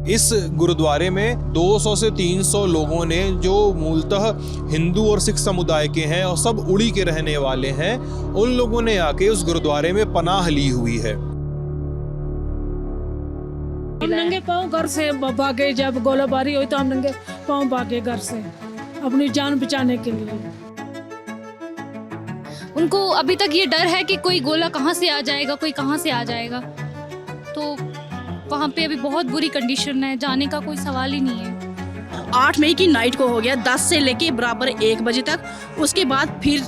इस गुरुद्वारे में 200 से 300 लोगों ने जो मूलतः हिंदू और सिख समुदाय के हैं और सब उड़ी के रहने वाले हैं, उन लोगों ने आके उस गुरुद्वारे में पनाह ली हुई है। हम नंगे पाँव घर से भागे, जब गोलाबारी हुई तो हम नंगे पाँव भागे घर से अपनी जान बचाने के लिए। उनको अभी तक ये डर है कि कोई गोला कहाँ से आ जाएगा, कोई कहाँ से आ जाएगा। तो वहाँ पे अभी बहुत बुरी कंडीशन है, जाने का कोई सवाल ही नहीं है। 8 मई की नाइट को हो गया 10 से लेके बराबर 1 बजे तक। उसके बाद फिर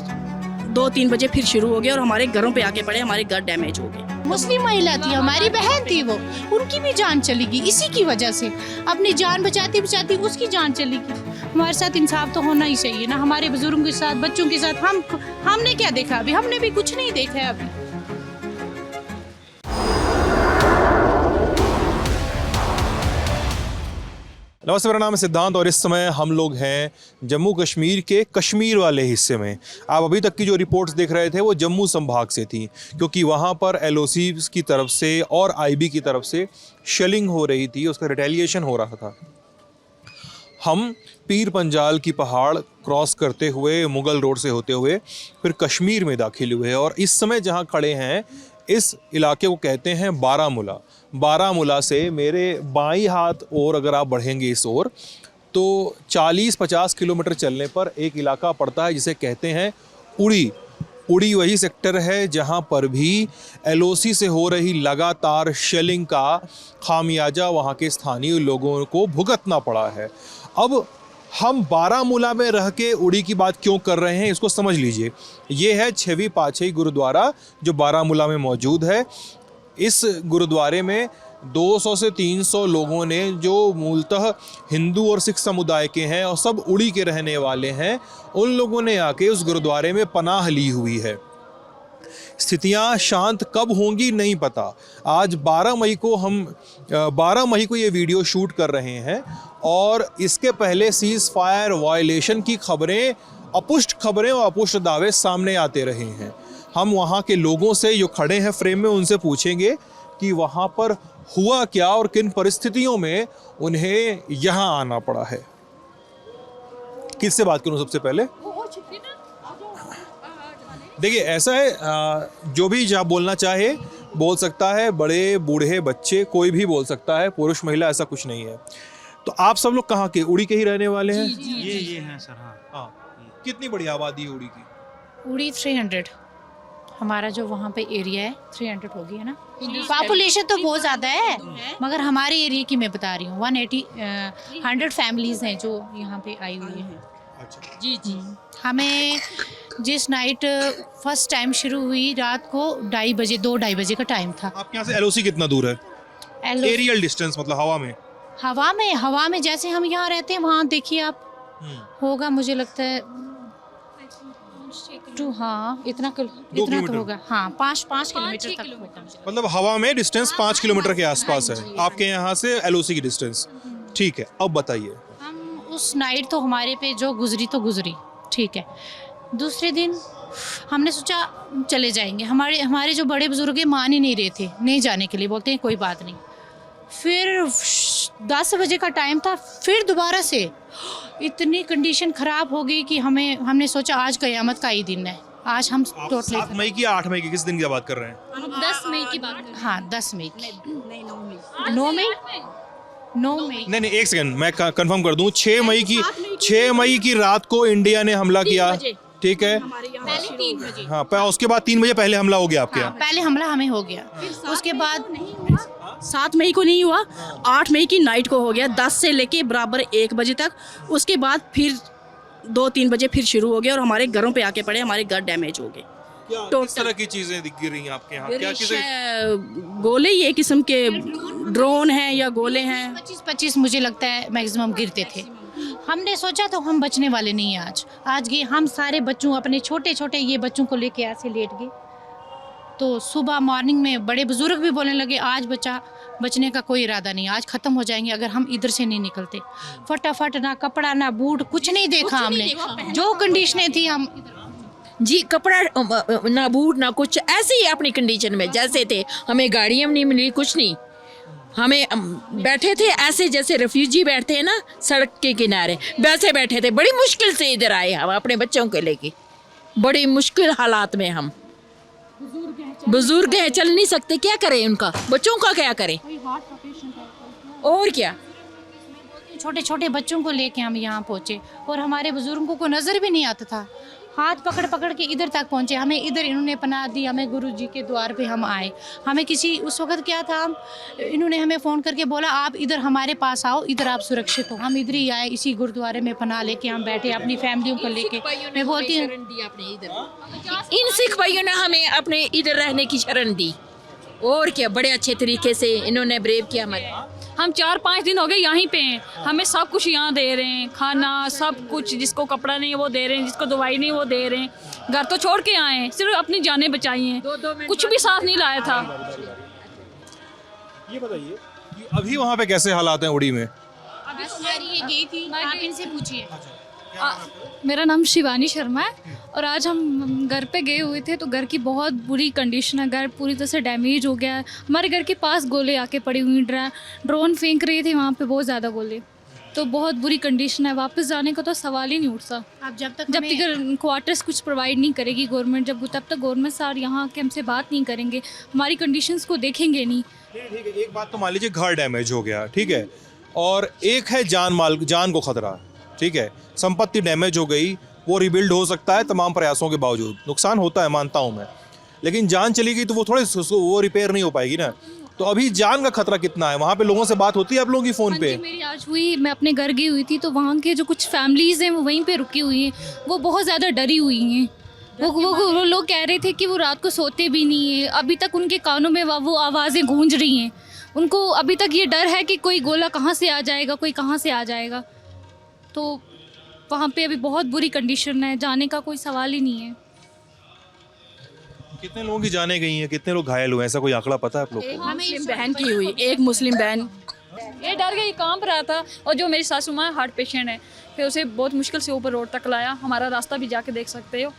2-3 बजे फिर शुरू हो गया और हमारे घरों पे आके पड़े, हमारे घर डैमेज हो गए। मुस्लिम महिला थी, हमारी बहन थी, वो उनकी भी जान चली गई इसी की वजह से। अपनी जान बचाती बचाती उसकी जान चली गई। हमारे साथ इंसाफ तो होना ही चाहिए ना, हमारे बुजुर्गों के साथ, बच्चों के साथ। हमने क्या देखा अभी? हमने भी कुछ नहीं देखा है अभी। नमस्ते, मेरा नाम है सिद्धांत और इस समय हम लोग हैं जम्मू कश्मीर के कश्मीर वाले हिस्से में। आप अभी तक की जो रिपोर्ट्स देख रहे थे वो जम्मू संभाग से थी, क्योंकि वहाँ पर एलओसी की तरफ से और आईबी की तरफ से शेलिंग हो रही थी, उसका रिटेलिएशन हो रहा था। हम पीर पंजाल की पहाड़ क्रॉस करते हुए मुगल रोड से होते हुए फिर कश्मीर में दाखिल हुए और इस समय जहाँ खड़े हैं इस इलाके को कहते हैं बारामूला। बारामूला से मेरे बाईं हाथ और अगर आप बढ़ेंगे इस ओर तो 40-50 किलोमीटर चलने पर एक इलाका पड़ता है जिसे कहते हैं उड़ी। उड़ी वही सेक्टर है जहां पर भी एलओसी से हो रही लगातार शेलिंग का खामियाजा वहां के स्थानीय लोगों को भुगतना पड़ा है। अब हम बारामूला में रह के उड़ी की बात क्यों कर रहे हैं इसको समझ लीजिए। ये है छवी पाछई गुरुद्वारा जो बारामूला में मौजूद है। इस गुरुद्वारे में 200 से 300 लोगों ने जो मूलतः हिंदू और सिख समुदाय के हैं और सब उड़ी के रहने वाले हैं, उन लोगों ने आके उस गुरुद्वारे में पनाह ली हुई है। स्थितियां शांत कब होंगी नहीं पता। आज 12 मई को ये वीडियो शूट कर रहे हैं और इसके पहले सीज फायर वायलेशन की खबरें, अपुष्ट खबरें और अपुष्ट दावे सामने आते रहे हैं। हम वहाँ के लोगों से जो खड़े हैं फ्रेम में उनसे पूछेंगे कि वहाँ पर हुआ क्या और किन परिस्थितियों में उन्हें यहाँ आना पड़ा है। किससे बात करूँ सबसे पहले? देखिए ऐसा है, जो भी जहाँ बोलना चाहे बोल सकता है, बड़े बूढ़े बच्चे कोई भी बोल सकता है, पुरुष महिला ऐसा कुछ नहीं है। तो आप सब लोग कहाँ के? उड़ी के ही रहने वाले हैं? ये हैं सर। हाँ। कितनी बड़ी आबादी है उड़ी की? उड़ी 300, हमारा जो वहाँ पे एरिया है 300 होगी, है ना। पॉपुलेशन तो बहुत ज़्यादा है, मगर हमारे एरिया की मैं बता रही हूँ 100 फैमिलीज हैं जो यहाँ पे आई हुई हैं। अच्छा। जी। हमें जिस नाइट फर्स्ट टाइम शुरू हुई रात को 2:30 बजे का टाइम था। आपके यहाँ से एलओसी कितना दूर है? एरियल डिस्टेंस मतलब हवा में जैसे हम यहाँ रहते हैं वहाँ देखिए आप, होगा मुझे लगता है इतना तो होगा। हाँ 5 किलोमीटर तक होगा। मतलब हवा में डिस्टेंस 5 किलोमीटर के आसपास है आपके यहाँ से एलओसी की डिस्टेंस। ठीक है, अब बताइए। हम उस नाइट तो हमारे पे जो गुजरी, ठीक है। दूसरे दिन हमने सोचा चले जाएंगे। हमारे जो बड़े बुजुर्ग मान ही नहीं रहे थे नहीं जाने के लिए, बोलते हैं कोई बात नहीं। फिर 10 बजे का टाइम था, फिर दोबारा से इतनी कंडीशन ख़राब हो गई कि हमने सोचा आज क़यामत का ही दिन है। आज हम टोटली 7 मई की 8 मई की किस दिन की बात कर रहे हैं? 10 मई की बात कर रहे हैं। हाँ 10 मई की। 9 मई नहीं, एक सेकंड मैं कंफर्म कर दूं। 6 मई की रात को इंडिया ने हमला किया, ठीक है। पहले 3 बजे। हाँ, उसके बाद 3 बजे पहले हमला हो गया आपके यहाँ। पहले हमला हमें हो गया, उसके बाद 7 मई को नहीं हुआ, 8 मई की नाइट को हो गया 10 से लेके बराबर 1 बजे तक। उसके बाद फिर 2-3 बजे फिर शुरू हो गया और हमारे घरों पे आके पड़े, हमारे घर डैमेज हो गए। किस तरह की चीजें गिर रही हैं आपके यहाँ? क्या गोले ये किस्म के ड्रोन हैं या गोले हैं? 25 मुझे लगता है मैक्सिमम गिरते थे। हमने सोचा तो हम बचने वाले नहीं हैं। आज गए हम सारे बच्चों, अपने छोटे ये बच्चों को लेके ऐसे लेट गए। तो सुबह मॉर्निंग में बड़े बुजुर्ग भी बोलने लगे आज बचने का कोई इरादा नहीं, आज ख़त्म हो जाएंगे अगर हम इधर से नहीं निकलते। फटाफट ना कपड़ा ना बूट कुछ नहीं देखा हमने, जो कंडीशनें थी हम जी, कपड़ा ना बूट ना कुछ, ऐसे ही अपनी कंडीशन में जैसे थे। हमें गाड़ियाँ नहीं मिली, कुछ नहीं। हमें बैठे थे ऐसे जैसे रेफ्यूजी बैठते हैं ना सड़क के किनारे, वैसे बैठे थे। बड़ी मुश्किल से इधर आए हम अपने बच्चों को लेके, बड़ी मुश्किल हालात में हम। बुजुर्ग हैं, चल नहीं सकते, क्या करें उनका, बच्चों का क्या करें, और क्या। छोटे छोटे बच्चों को लेके हम यहाँ पहुँचे और हमारे बुजुर्गों को नज़र भी नहीं आता था। हाथ पकड़ पकड़ के इधर तक पहुँचे, हमें इधर इन्होंने पनाह दी, हमें गुरु जी के द्वार पे हम आए। हमें किसी उस वक्त क्या था, इन्होंने हमें फ़ोन करके बोला आप इधर हमारे पास आओ, इधर आप सुरक्षित हो। हम इधर ही आए, इसी गुरुद्वारे में पनाह लेके हम बैठे अपनी फैमिलियों को लेके। मैं बोलती हूँ इन सिख भाइयों ने हमें अपने इधर रहने की शरण दी, और क्या। बड़े अच्छे तरीके से इन्होंने ब्रेव किया हमारे। हम 4-5 दिन हो गए यहीं पे हैं, हमें सब कुछ यहाँ दे रहे हैं, खाना सब कुछ, जिसको कपड़ा नहीं है वो दे रहे हैं, जिसको दवाई नहीं वो दे रहे हैं। घर तो छोड़ के आए हैं, सिर्फ अपनी जानें बचाई हैं, कुछ भी साथ नहीं लाया था। ये बताइए कि अभी वहाँ पे कैसे हालात हैं उड़ी में? अभी हमारी ये गई थी, आप इनसे पूछिए। मेरा नाम शिवानी शर्मा है और आज हम घर पे गए हुए थे तो घर की बहुत बुरी कंडीशन है। घर पूरी तरह से डैमेज हो गया है। हमारे घर के पास गोले आके पड़ी हुई, ड्रोन फेंक रहे थे वहाँ पे बहुत ज़्यादा गोले, तो बहुत बुरी कंडीशन है। वापस जाने का तो सवाल ही नहीं उठता। आप जब तक क्वार्टर्स कुछ प्रोवाइड नहीं करेगी गवर्नमेंट, तब तक गवर्नमेंट सर यहाँ के हमसे बात नहीं करेंगे, हमारी कंडीशंस को देखेंगे नहीं। ठीक है, एक बात तो मान लीजिए घर डैमेज हो गया, ठीक है, और एक है जान को खतरा, ठीक है, संपत्ति डैमेज हो गई, वो रिबिल्ड हो सकता है तमाम प्रयासों के बावजूद, नुकसान होता है मानता हूँ मैं, लेकिन जान चली गई तो वो थोड़े वो रिपेयर नहीं हो पाएगी ना। तो अभी जान का खतरा कितना है? वहाँ पे लोगों से बात होती है आप लोगों की फ़ोन पे? मेरी आज हुई, मैं अपने घर गई हुई थी तो वहाँ के जो कुछ फैमिलीज़ हैं वो वहीं पे रुकी हुई हैं, वो बहुत ज़्यादा डरी हुई हैं। वो लोग कह रहे थे कि वो रात को सोते भी नहीं है, अभी तक उनके कानों में वो आवाज़ें गूंज रही हैं। उनको अभी तक ये डर है कि कोई गोला कहाँ से आ जाएगा, कोई कहाँ से आ जाएगा। तो वहाँ पे अभी बहुत बुरी कंडीशन है, जाने का कोई सवाल ही नहीं है। कितने लोगों की जानें गई हैं, कितने लोग घायल हुए हैं, ऐसा कोई आंकड़ा पता है आप लोग को? मुस्लिम बहन की हुई, एक मुस्लिम बहन। ये डर गई, कांप रहा था। और जो मेरी सासू माँ हार्ट पेशेंट है, फिर उसे बहुत मुश्किल से ऊपर रोड तक लाया। हमारा रास्ता भी जाके देख सकते हो।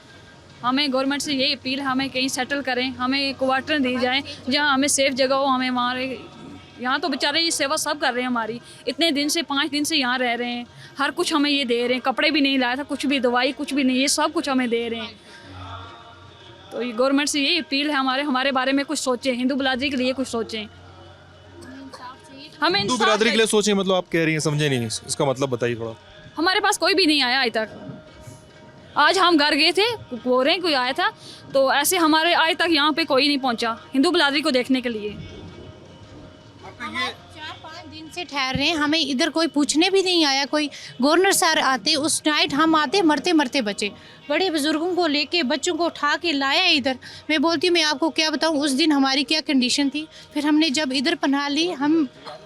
हमें गवर्नमेंट से यही अपील है, हमें कहीं सेटल करें, हमें क्वार्टर दी जाए जहाँ हमें सेफ जगह हो। हमें वहाँ यहाँ तो बेचारे ये सेवा सब कर रहे हैं हमारी, इतने दिन से 5 दिन से यहाँ रह रहे हैं, हर कुछ हमें ये दे रहे हैं। कपड़े भी नहीं लाया था, कुछ भी दवाई कुछ भी नहीं, ये सब कुछ हमें दे रहे हैं। तो ये गवर्नमेंट से यही अपील है, हमारे बारे में कुछ सोचें, हिंदू बिरादरी के लिए कुछ सोचें। हमें हिंदू बिरादरी के लिए सोचें मतलब आप कह रही हैं, समझे नहीं, इसका मतलब बताइए थोड़ा। हमारे पास कोई भी नहीं आया आज तक। आज हम घर गए थे, बोल रहे हैं कोई आया था, तो ऐसे हमारे आज तक यहाँ पे कोई नहीं पहुँचा हिंदू बिरादरी को देखने के लिए। 4-5 दिन से ठहर रहे हैं, हमें इधर कोई पूछने भी नहीं आया। कोई गवर्नर सर आते, उस नाइट हम आते मरते मरते बचे। बड़े बुजुर्गों को लेके बच्चों को उठा के लाया इधर। मैं बोलती हूँ, मैं आपको क्या बताऊँ उस दिन हमारी क्या कंडीशन थी। फिर हमने जब इधर पनाह ली,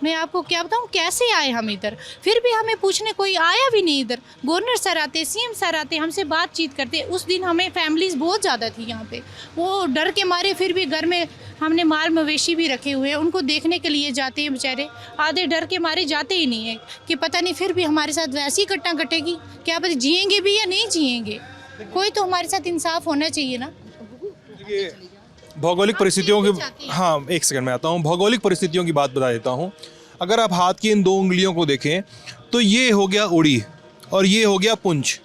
मैं आपको क्या बताऊँ कैसे आए हम इधर। फिर भी हमें पूछने कोई आया भी नहीं इधर। गवर्नर सर आते, सीएम सर आते, हमसे बातचीत करते। उस दिन हमें फैमिलीज़ बहुत ज़्यादा थी यहाँ पे, वो डर के मारे फिर भी घर में हमने माल मवेशी भी रखे हुए हैं, उनको देखने के लिए जाते हैं बेचारे। आधे डर के मारे जाते ही नहीं है कि पता नहीं फिर भी हमारे साथ वैसी घटना घटेगी, क्या पता जिएंगे भी या नहीं जिएंगे। कोई तो हमारे साथ इंसाफ होना चाहिए ना। भौगोलिक परिस्थितियों की, हाँ एक सेकंड में आता हूँ, भौगोलिक परिस्थितियों की बात बता देता हूँ। अगर आप हाथ की इन 2 उंगलियों को देखें तो ये हो गया उड़ी और ये हो गया पुंछ।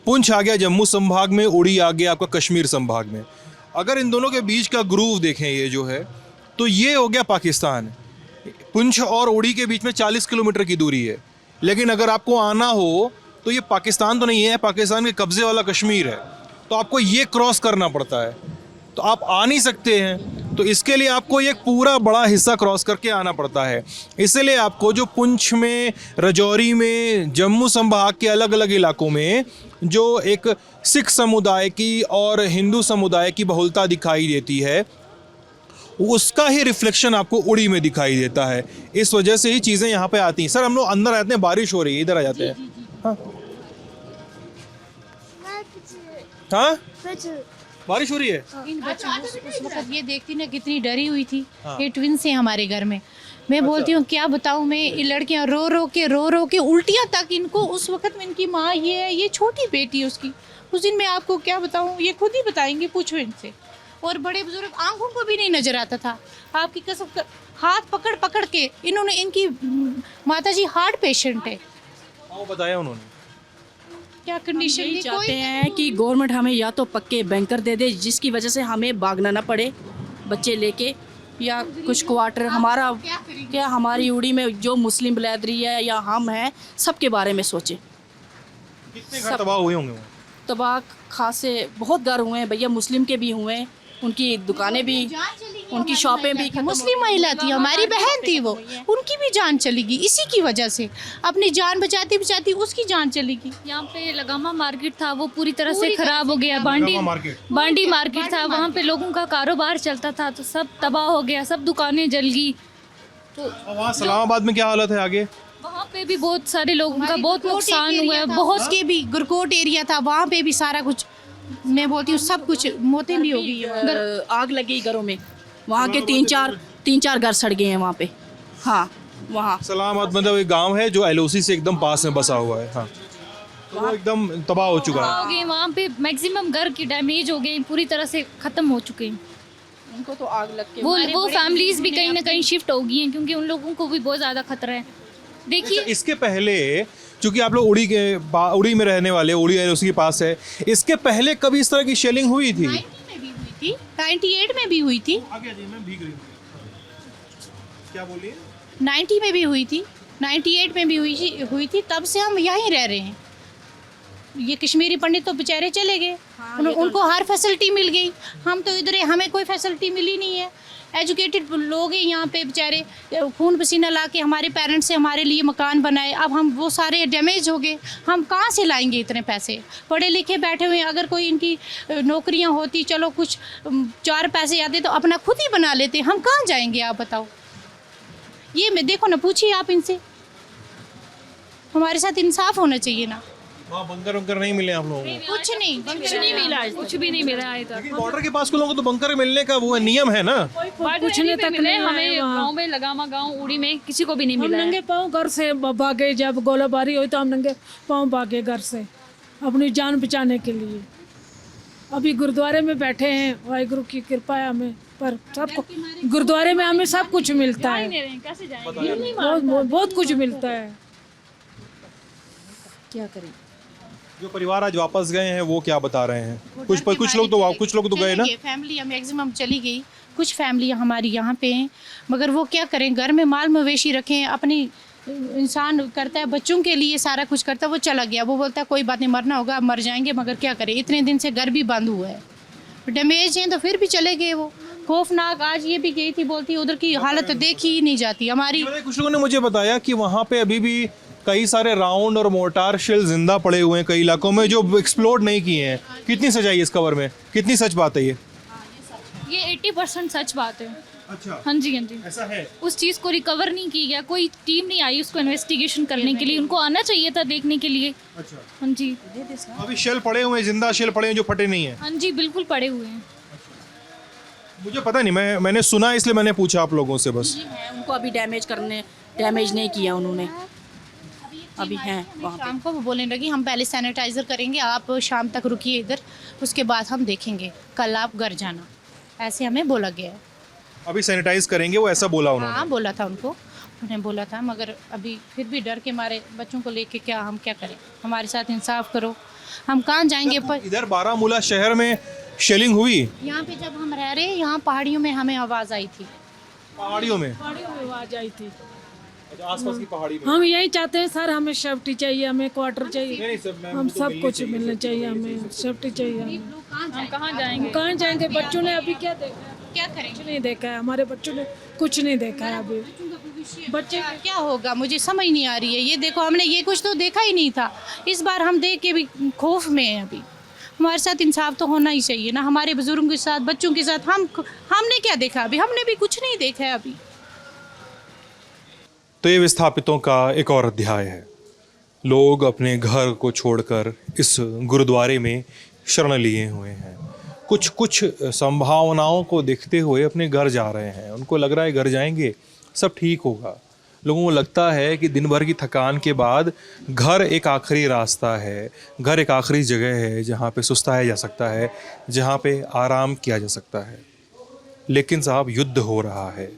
पुंछ आ गया जम्मू संभाग में, उड़ी आ गया आपका कश्मीर संभाग में। अगर इन दोनों के बीच का ग्रूव देखें ये जो है, तो ये हो गया पाकिस्तान। पुंछ और उड़ी के बीच में 40 किलोमीटर की दूरी है, लेकिन अगर आपको आना हो तो ये पाकिस्तान तो नहीं है, पाकिस्तान के कब्ज़े वाला कश्मीर है, तो आपको ये क्रॉस करना पड़ता है। तो आप आ नहीं सकते हैं, तो इसके लिए आपको एक पूरा बड़ा हिस्सा क्रॉस करके आना पड़ता है। इसलिए आपको जो पुंछ में, रजौरी में, जम्मू संभाग के अलग अलग इलाकों में जो एक सिख समुदाय की और हिंदू समुदाय की बहुलता दिखाई देती है, उसका ही रिफ्लेक्शन आपको उड़ी में दिखाई देता है। इस वजह से ही चीज़ें यहाँ पे आती हैं। सर हम लोग अंदर आते हैं, बारिश हो रही है, इधर आ जाते हैं। हाँ हाँ बारिश हो रही है। इन बच्चों को उस वक्त ये देखती ना कितनी डरी हुई थी। ये ट्विंस हैं हमारे घर में। मैं बोलती हूँ क्या बताऊँ मैं, ये लड़कियाँ रो रो के उल्टियाँ तक इनको। उस वक्त में इनकी माँ ये है, ये छोटी बेटी है उसकी। उस दिन मैं आपको क्या बताऊँ, ये खुद ही बताएंगे, पूछो इनसे। और बड़े बुजुर्ग आंखों को भी नहीं नजर आता था। आपकी कसम हाथ पकड़ पकड़ के इन्होंने, इनकी माता जी हार्ट पेशेंट है, वो बताया उन्होंने। क्या कंडीशन यही है चाहते हैं कि गवर्नमेंट हमें या तो पक्के बैंकर दे दे जिसकी वजह से हमें भागना ना पड़े बच्चे लेके, या कुछ क्वार्टर हमारा क्या हमारी उड़ी में जो मुस्लिम बिरादरी है या हम हैं सबके बारे में सोचें। कितने घर तबाह हुए होंगे वहाँ? तबाह खासे बहुत घर हुए हैं भैया, मुस्लिम के भी हुए हैं, उनकी दुकानें भी, उनकी शॉपें भी खत्म हो मुस्लिम महिला थी, हमारी बहन थी, वो उनकी भी जान चली गई इसी की वजह से, अपनी जान बचाती बचाती उसकी जान चली गई। यहाँ पे लगामा मार्केट था वो पूरी तरह से खराब हो गया। लगामा मार्केट? बांडी मार्केट था, वहाँ पे लोगों का कारोबार चलता था, तो सब तबाह हो गया, सब दुकानें जल गई। और वहाँ इस्लामाबाद में क्या हालत है आगे? वहाँ पे भी बहुत सारे लोगों का बहुत नुकसान हुआ है। बहुत उसके भी गुरकोट एरिया था, वहाँ पे भी सारा कुछ, मैं बोलती हूँ सब कुछ मौतें भी हो गई। आग लगी घरों में, वहाँ के तीन चार घर सड़ गए हैं वहाँ पे। हाँ वहाँ इस्लामाबाद मतलब एक गांव है जो एलओसी से एकदम पास में बसा हुआ है। हाँ, तो वो एकदम तबाह हो चुका है। हो गए, वहाँ पे मैक्सिमम घर की डैमेज हो गए, पूरी तरह से खत्म हो चुके हैं। उनको तो आग लग के वो फैमिलीज भी कहीं ना कहीं शिफ्ट हो गई हैं, क्योंकि उन लोगों को भी बहुत ज़्यादा खतरा है। देखिए अच्छा, इसके पहले चूंकि आप लोग उड़ी में रहने वाले, उड़ी एलओसी के पास है, इसके पहले कभी इस तरह की शेलिंग हुई थी? 98 में भी हुई थी, आगे आइए, मैं भीग रही हूँ। क्या बोलिए? 90 में भी हुई थी, 98 में भी हुई थी, तब से हम यहीं रह रहे हैं। ये कश्मीरी पंडित तो बेचारे चले गए, उनको हर फैसिलिटी मिल गई, हम तो इधर हमें कोई फैसिलिटी मिली नहीं है। एजुकेटेड लोग हैं यहाँ पे बेचारे, खून पसीना ला के हमारे पेरेंट्स से हमारे लिए मकान बनाए, अब हम वो सारे डैमेज हो गए, हम कहाँ से लाएंगे इतने पैसे? पढ़े लिखे बैठे हुए हैं, अगर कोई इनकी नौकरियाँ होती, चलो कुछ 4 पैसे आते तो अपना खुद ही बना लेते, हम कहाँ जाएंगे आप बताओ? ये मैं देखो ना, पूछिए आप इनसे, हमारे साथ इंसाफ होना चाहिए ना। वहाँ बंकर नहीं मिले आप लोगों को? कुछ नहीं मिला, कुछ भी नहीं मिला है तक। लेकिन बॉर्डर के पास के लोगों को तो बंकर मिलने का वो नियम है ना। पूछने तक मिले नहीं हमें, आए वहाँ। गांव में लगामा गांव उड़ी में किसी को भी नहीं हम मिला है। नंगे पाँव घर से भागे, जब गोलाबारी हुई तो हम नंगे पाँव भागे घर से अपनी जान बचाने के लिए। अभी गुरुद्वारे में बैठे हैं, वाहिगुरु की कृपा है हमें, पर सबको गुरुद्वारे में हमें सब कुछ मिलता है, कैसे जाएंगे? बहुत कुछ मिलता है। क्या करें? जो परिवार आज वापस गए हैं वो क्या बता रहे हैं? कुछ लोग तो गए ना। फैमिली मैक्सिमम चली गई, कुछ फैमिली हमारी यहाँ पे हैं, मगर वो क्या करें, घर में माल मवेशी रखें, अपनी इंसान करता है बच्चों के लिए सारा कुछ करता है, वो चला गया, वो बोलता है कोई बात नहीं, मरना होगा, मर जाएंगे, मगर क्या करें, इतने दिन से घर भी बंद हुआ है, डैमेज हैं, तो फिर भी चले गए वो। खौफनाक, आज ये भी गई थी, बोलती उधर की हालत देखी ही नहीं जाती हमारी। कुछ लोगों ने मुझे बताया कि वहाँ पे अभी भी कई सारे राउंड और मोर्टार शेल जिंदा पड़े हुए हैं कई इलाकों में जो एक्सप्लोड नहीं किए हैं। कितनी सच्चाई है इस खबर में? कितनी सच बात है ये? ये 80% सच बात है। अच्छा, हाँ जी, हाँ जी। ऐसा है? उस चीज़ को रिकवर नहीं किया गया, कोई टीम नहीं आई उसको इन्वेस्टिगेशन करने के लिए, उनको आना चाहिए था देखने के लिए। अच्छा, हाँ जी, अभी शेल पड़े हुए हैं, जिंदा शेल पड़े हैं जो फटे नहीं है। हाँ जी, बिल्कुल पड़े हुए हैं। मुझे पता नहीं, मैंने सुना इसलिए मैंने पूछा आप लोगों से बस। उनको अभी डैमेज नहीं किया उन्होंने, अभी हैं वहाँ पे। शाम को वो बोलने लगी हम पहले सैनिटाइजर करेंगे, आप शाम तक रुकिए इधर, उसके बाद हम देखेंगे, कल आप घर जाना, ऐसे हमें बोला गया है। अभी सैनिटाइज करेंगे, वो ऐसा बोला उन्होंने? हाँ बोला था उनको, उन्हें बोला था, मगर अभी फिर भी डर के मारे बच्चों को लेके क्या हम क्या करें, हमारे साथ इंसाफ करो, हम कहाँ जाएंगे? पर इधर बारामूला शहर में शेलिंग हुई? यहाँ पे जब हम रह रहे हैं, यहाँ पहाड़ियों में हमें आवाज़ आई थी। पहाड़ियों में? आवाज आई थी। आसपास की पहाड़ी में? हम यही चाहते हैं सर, हमें सेफ्टी चाहिए, हमें क्वार्टर चाहिए, हम सब कुछ मिलना चाहिए, हमें सेफ्टी चाहिए। हम कहाँ जाएंगे? कहाँ जाएंगे? बच्चों ने अभी क्या देखा है? क्या करें? कुछ नहीं देखा है, हमारे बच्चों ने कुछ नहीं देखा है अभी। बच्चे क्या होगा, मुझे समझ नहीं आ रही है। ये देखो, हमने ये कुछ तो देखा ही नहीं था, इस बार हम देख के भी खौफ में हैं। अभी हमारे साथ इंसाफ तो होना ही चाहिए ना, हमारे बुजुर्गों के साथ, बच्चों के साथ। हमने क्या देखा अभी? हमने भी कुछ नहीं देखा है अभी। तो ये विस्थापितों का एक और अध्याय है। लोग अपने घर को छोड़कर इस गुरुद्वारे में शरण लिए हुए हैं। कुछ संभावनाओं को देखते हुए अपने घर जा रहे हैं। उनको लग रहा है घर जाएंगे सब ठीक होगा। लोगों को लगता है कि दिन भर की थकान के बाद घर एक आखिरी रास्ता है, घर एक आखिरी जगह है जहाँ पे सुस्ताया जा सकता है, जहाँ पे आराम किया जा सकता है। लेकिन साहब, युद्ध हो रहा है,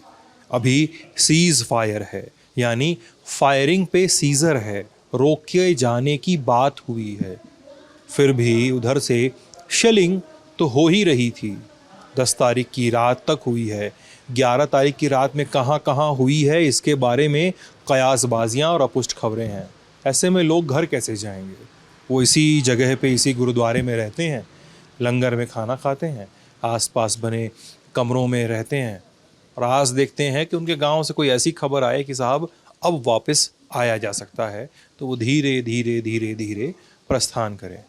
अभी सीज़ फायर है, यानी फायरिंग पे सीज़र है, रोके जाने की बात हुई है। फिर भी उधर से शेलिंग तो हो ही रही थी। 10 तारीख की रात तक हुई है। 11 तारीख की रात में कहाँ कहाँ हुई है, इसके बारे में कयासबाजियाँ और अपुष्ट खबरें हैं। ऐसे में लोग घर कैसे जाएंगे? वो इसी जगह पे, इसी गुरुद्वारे में रहते हैं, लंगर में खाना खाते हैं, आसपास बने कमरों में रहते हैं, और आज देखते हैं कि उनके गांव से कोई ऐसी खबर आए कि साहब अब वापस आया जा सकता है, तो वो धीरे धीरे धीरे धीरे प्रस्थान करें।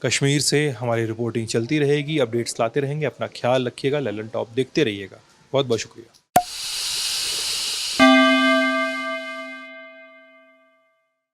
कश्मीर से हमारी रिपोर्टिंग चलती रहेगी, अपडेट्स लाते रहेंगे। अपना ख्याल रखिएगा। ललन टॉप देखते रहिएगा। बहुत बहुत शुक्रिया।